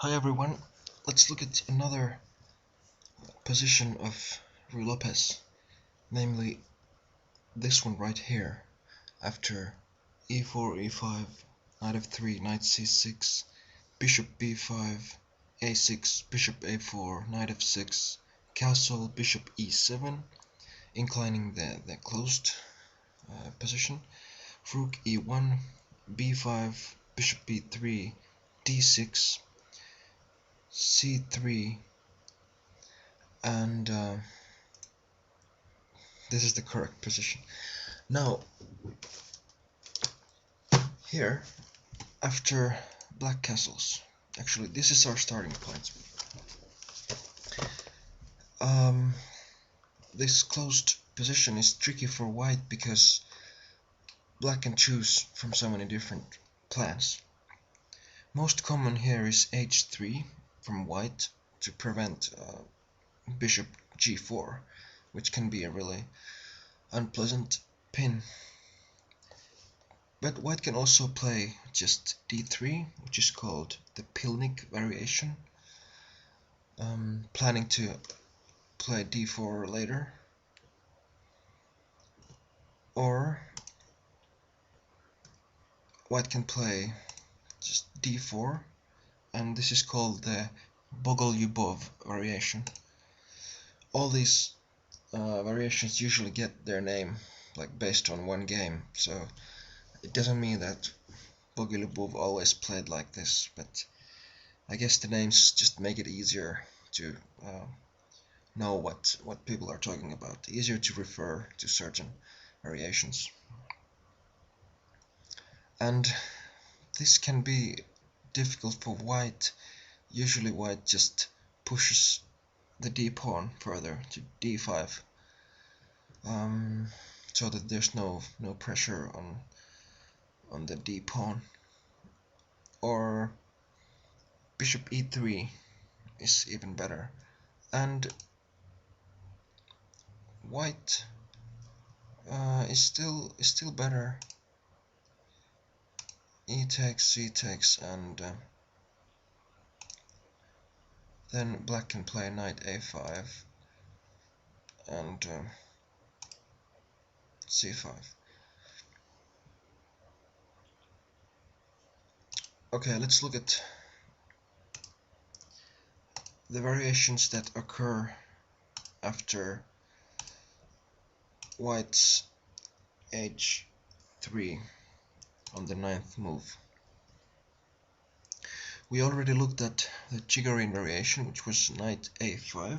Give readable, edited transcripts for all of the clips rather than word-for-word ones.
Hi everyone, let's look at another position of Ruy Lopez, namely this one right here, after e4, e5, knight f3, knight c6, bishop b5, a6, bishop a4, knight f6, castle, bishop e7, inclining the closed position, rook e1, b5, bishop b3, d6, c3, and this is the correct position. Now, here, after black castles, actually this is our starting point. Um, this closed position is tricky for white because black can choose from so many different plans. Most common here is h3 from white to prevent bishop g4, which can be a really unpleasant pin. But white can also play just d3, which is called the Pilnik variation, planning to play d4 later. Or white can play just d4, and this is called the Bogolyubov variation. All these variations usually get their name based on one game, so it doesn't mean that Bogolyubov always played like this, but I guess the names just make it easier to know what people are talking about, easier to refer to certain variations. And this can be difficult for white. Usually white just pushes the d pawn further to d5, so that there's no pressure on the d pawn. Or bishop e3 is even better, and white is still better. E takes, c takes, and then black can play knight a5 and c5. Okay, let's look at the variations that occur after white's h3 on the ninth move. We already looked at the Chigorin variation, which was knight a5.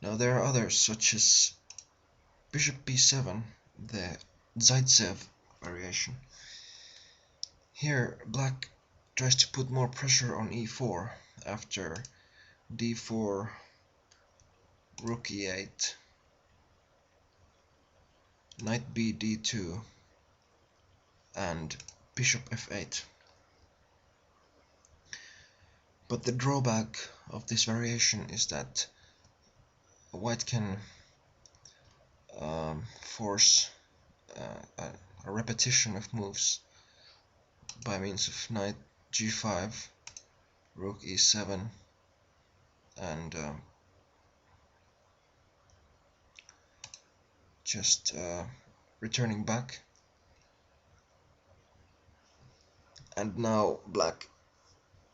Now there are others, such as bishop b7, the Zaitsev variation. Here black tries to put more pressure on e4 after d4, rook e8, knight b d2, and bishop f8. But the drawback of this variation is that white can force a repetition of moves by means of knight g5, rook e7, and just returning back. And now black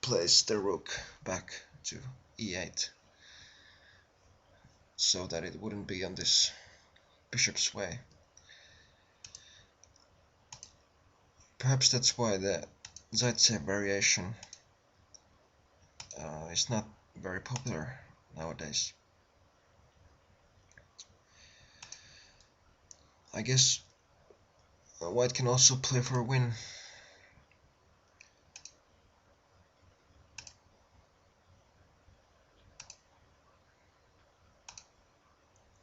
plays the rook back to e8, so that it wouldn't be on this bishop's way. Perhaps that's why the Zaitsev variation is not very popular nowadays. I guess white can also play for a win.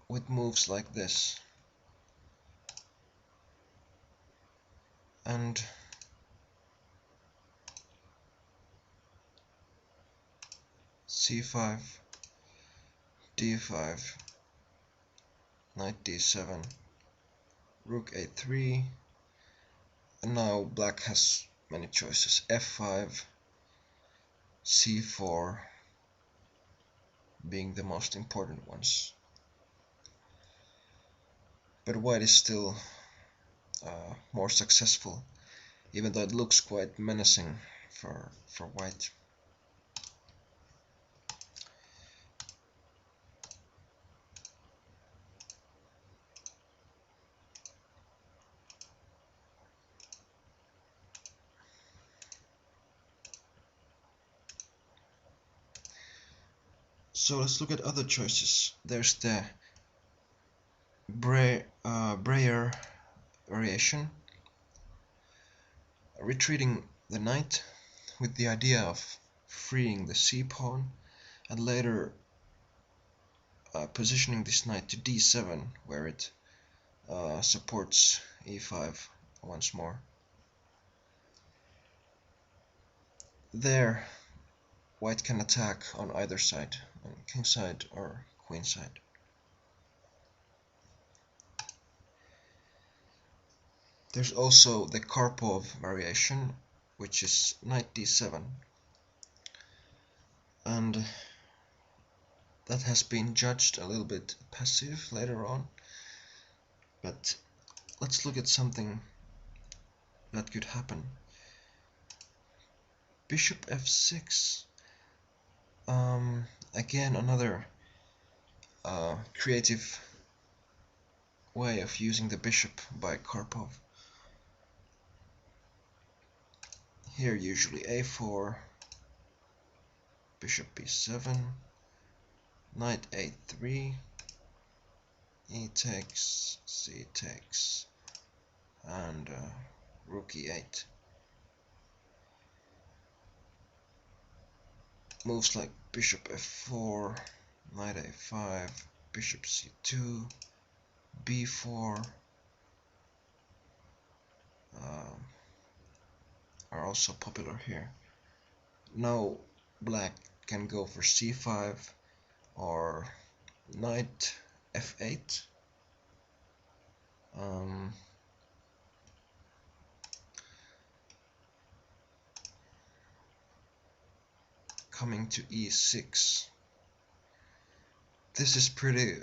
With moves like this. And c5, d5, knight d7, rook a3, and now black has many choices. f5, c4 being the most important ones. But white is still more successful, even though it looks quite menacing for white. So let's look at other choices. There's the Breyer variation, retreating the knight with the idea of freeing the c-pawn, and later positioning this knight to d7, where it supports e5 once more. There, white can attack on either side, on king side or queen side. There's also the Karpov variation, which is knight d7, and that has been judged a little bit passive later on. But let's look at something that could happen. Bishop f6. Again, another creative way of using the bishop by Karpov. Here usually a4, bishop b7, knight a3, e takes, c takes, and rook e8. Moves like bishop f4, knight a5, bishop c2, b4 are also popular here. Now black can go for c5 or knight f8. Coming to e6. This is pretty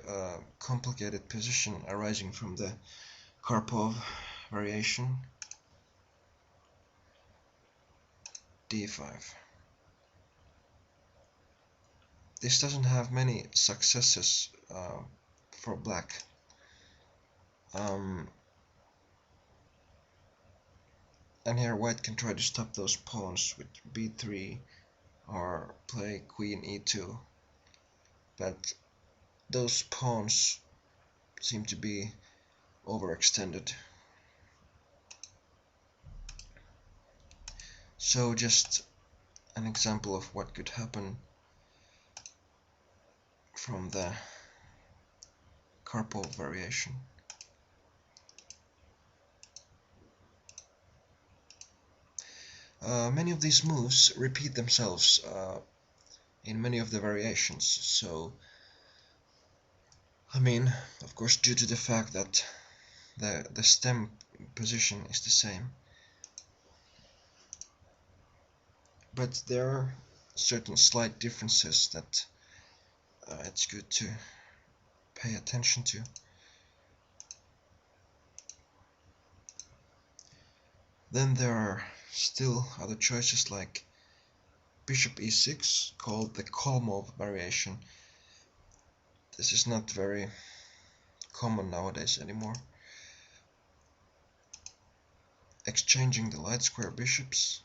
complicated position arising from the Karpov variation. d5. This doesn't have many successes for black. And here white can try to stop those pawns with b3 or play queen e2, but those pawns seem to be overextended. So just an example of what could happen from the Karpov variation. Many of these moves repeat themselves in many of the variations, so I mean, of course, due to the fact that the stem position is the same, but there are certain slight differences that it's good to pay attention to. Then there are still other choices like bishop e6, called the Kolmov variation. This is not very common nowadays anymore. Exchanging the light square bishops,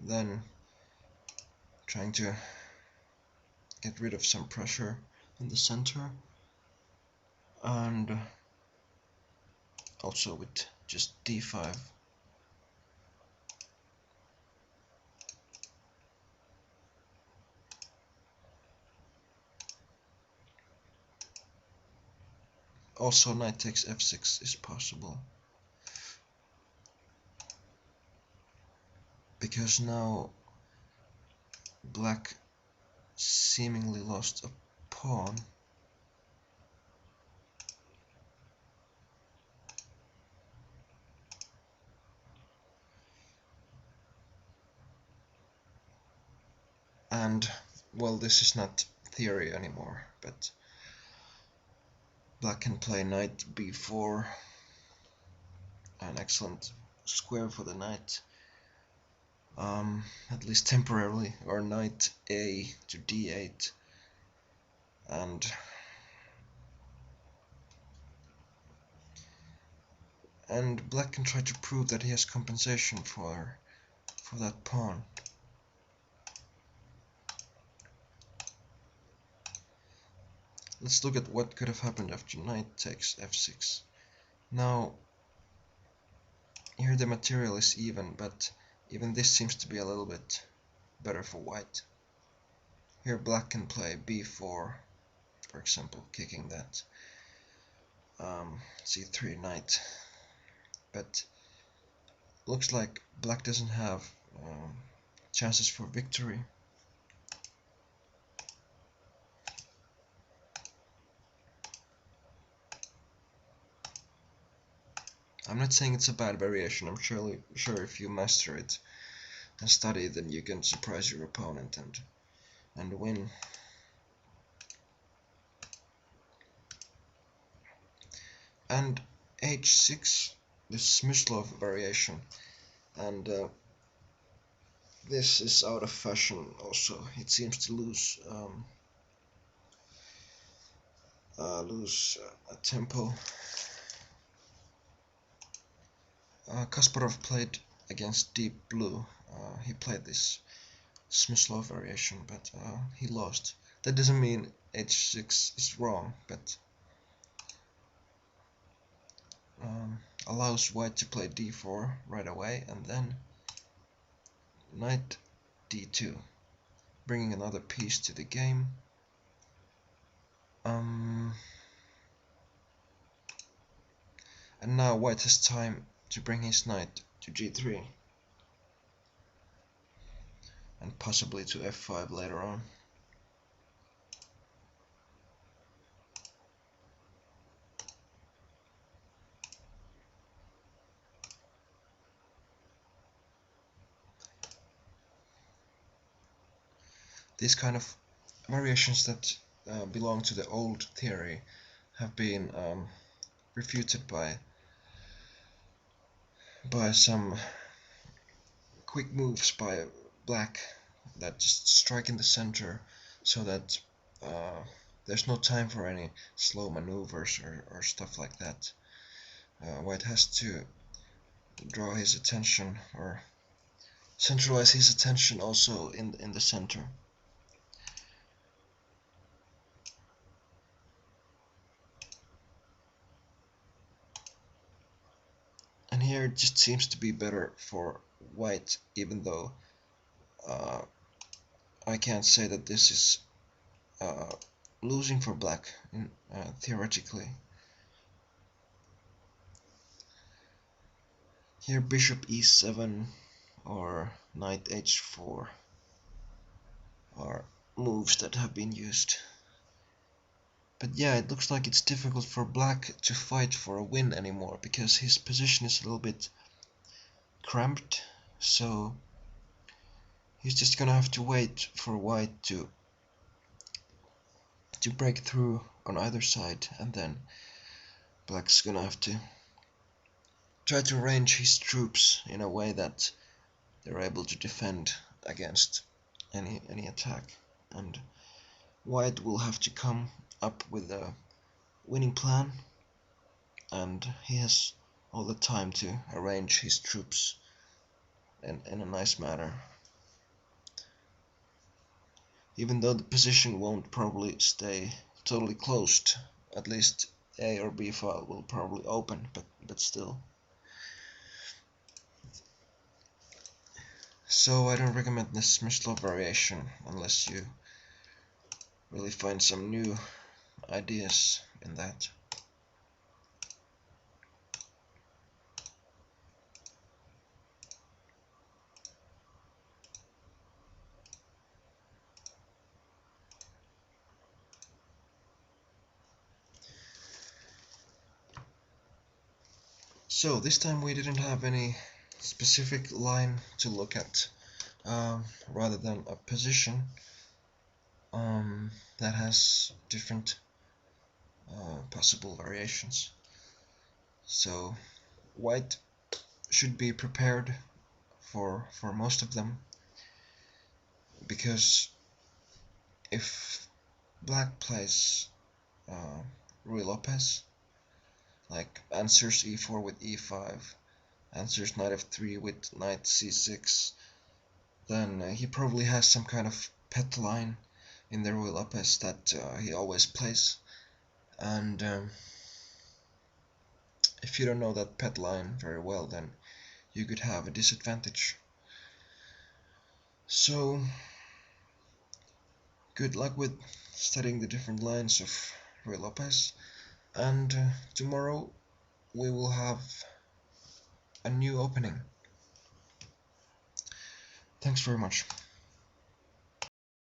then trying to get rid of some pressure in the center, and also with just d5. Also knight takes f6 is possible, because now black seemingly lost a pawn. And well, this is not theory anymore, but black can play knight b4, an excellent square for the knight, at least temporarily, or knight a to d8, and black can try to prove that he has compensation for that pawn. Let's look at what could have happened after knight takes f6. Now, here the material is even, but even this seems to be a little bit better for white. Here black can play b4, for example, kicking that c3 knight, but looks like black doesn't have chances for victory. I'm not saying it's a bad variation. I'm sure if you master it and study, then you can surprise your opponent and win. And h6, this Smyslov variation, and this is out of fashion also. It seems to lose a tempo. Kasparov played against Deep Blue. He played this Smyslov variation, but he lost. That doesn't mean h6 is wrong, but allows white to play d4 right away, and then knight d2, bringing another piece to the game. And now white has time to bring his knight to g3 and possibly to f5 later on. These kind of variations that belong to the old theory have been refuted by some quick moves by black that just strike in the center, so that there's no time for any slow maneuvers or stuff like that. White has to draw his attention, or centralize his attention also in the center. And here it just seems to be better for white, even though I can't say that this is losing for black theoretically. Here bishop e7 or knight h4 are moves that have been used. But yeah, it looks like it's difficult for black to fight for a win anymore, because his position is a little bit cramped, so he's just gonna have to wait for white to break through on either side, and then black's gonna have to try to arrange his troops in a way that they're able to defend against any attack, and white will have to come up with a winning plan, and he has all the time to arrange his troops in a nice manner. Even though the position won't probably stay totally closed, at least A or B file will probably open, but still. So I don't recommend this Smyslov variation unless you really find some new ideas in that. So this time we didn't have any specific line to look at, rather than a position that has different possible variations. So white should be prepared for most of them, because if black plays Ruy Lopez, like answers e4 with e5, answers knight f3 with knight c6, then he probably has some kind of pet line in the Ruy Lopez that he always plays, and if you don't know that pet line very well, then you could have a disadvantage. So good luck with studying the different lines of Ruy Lopez, and tomorrow we will have a new opening. Thanks very much.